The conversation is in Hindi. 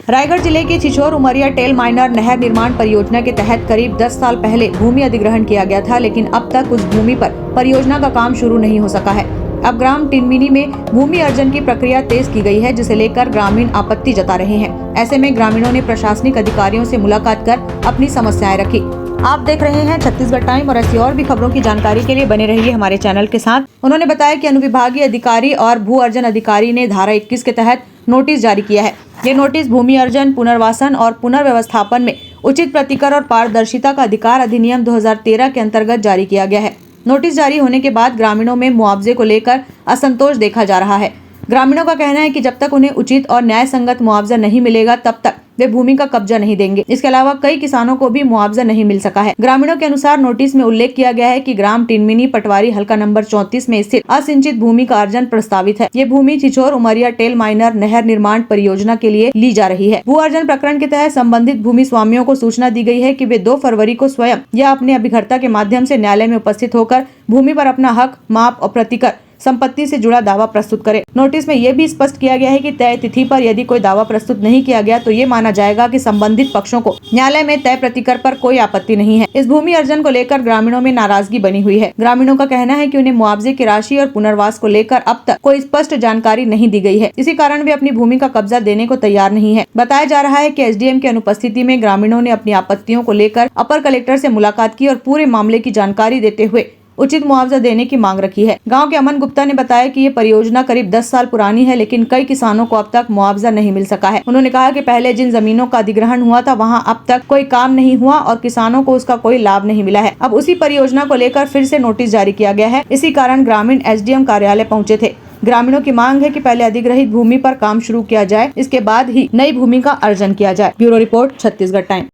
रायगढ़ जिले के छिछोर उमरिया टेल माइनर नहर निर्माण परियोजना के तहत करीब 10 साल पहले भूमि अधिग्रहण किया गया था, लेकिन अब तक उस भूमि पर परियोजना का काम शुरू नहीं हो सका है। अब ग्राम टिनमिनी में भूमि अर्जन की प्रक्रिया तेज की गई है, जिसे लेकर ग्रामीण आपत्ति जता रहे हैं। ऐसे में ग्रामीणों ने प्रशासनिक अधिकारियों से मुलाकात कर अपनी समस्याएं रखी। आप देख रहे हैं छत्तीसगढ़ टाइम और ऐसी और भी खबरों की जानकारी के लिए बने रहिए हमारे चैनल के साथ। उन्होंने बताया कि अनुविभागीय अधिकारी और भू अर्जन अधिकारी ने धारा 21 के तहत नोटिस जारी किया है। ये नोटिस भूमि अर्जन, पुनर्वासन और पुनर्व्यवस्थापन में उचित प्रतिकर और पारदर्शिता का अधिकार अधिनियम 2013 के अंतर्गत जारी किया गया है। नोटिस जारी होने के बाद ग्रामीणों में मुआवजे को लेकर असंतोष देखा जा रहा है। ग्रामीणों का कहना है कि जब तक उन्हें उचित और न्याय संगत मुआवजा नहीं मिलेगा, तब तक वे भूमि का कब्जा नहीं देंगे। इसके अलावा कई किसानों को भी मुआवजा नहीं मिल सका है। ग्रामीणों के अनुसार नोटिस में उल्लेख किया गया है कि ग्राम टिनमिनी पटवारी हल्का नंबर 34 में स्थित असिंचित भूमि का अर्जन प्रस्तावित है। ये भूमि छिछोर उमरिया टेल माइनर नहर निर्माण परियोजना के लिए ली जा रही है। भू अर्जन प्रकरण के तहत संबंधित भूमि स्वामियों को सूचना दी गई है कि वे 2 फरवरी को स्वयं या अपने अभिकर्ता के माध्यम से न्यायालय में उपस्थित होकर भूमि पर अपना हक, माप और प्रतिकर संपत्ति से जुड़ा दावा प्रस्तुत करें। नोटिस में यह भी स्पष्ट किया गया है कि तय तिथि पर यदि कोई दावा प्रस्तुत नहीं किया गया तो ये माना जाएगा कि संबंधित पक्षों को न्यायालय में तय प्रतिकर पर कोई आपत्ति नहीं है। इस भूमि अर्जन को लेकर ग्रामीणों में नाराजगी बनी हुई है। ग्रामीणों का कहना है कि उन्हें मुआवजे की राशि और पुनर्वास को लेकर अब तक कोई स्पष्ट जानकारी नहीं दी गई है। इसी कारण वे अपनी भूमि का कब्जा देने को तैयार नहीं है। बताया जा रहा है कि एसडीएम की अनुपस्थिति में ग्रामीणों ने अपनी आपत्तियों को लेकर अपर कलेक्टर से मुलाकात की और पूरे मामले की जानकारी देते हुए उचित मुआवजा देने की मांग रखी है। गांव के अमन गुप्ता ने बताया कि ये परियोजना करीब 10 साल पुरानी है, लेकिन कई किसानों को अब तक मुआवजा नहीं मिल सका है। उन्होंने कहा कि पहले जिन जमीनों का अधिग्रहण हुआ था वहां अब तक कोई काम नहीं हुआ और किसानों को उसका कोई लाभ नहीं मिला है। अब उसी परियोजना को लेकर फिर से नोटिस जारी किया गया है। इसी कारण ग्रामीण एसडीएम कार्यालय पहुँचे थे। ग्रामीणों की मांग है कि पहले अधिग्रहित भूमि पर काम शुरू किया जाए, इसके बाद ही नई भूमि का अर्जन किया जाए। Bureau report, Chhattisgarh time.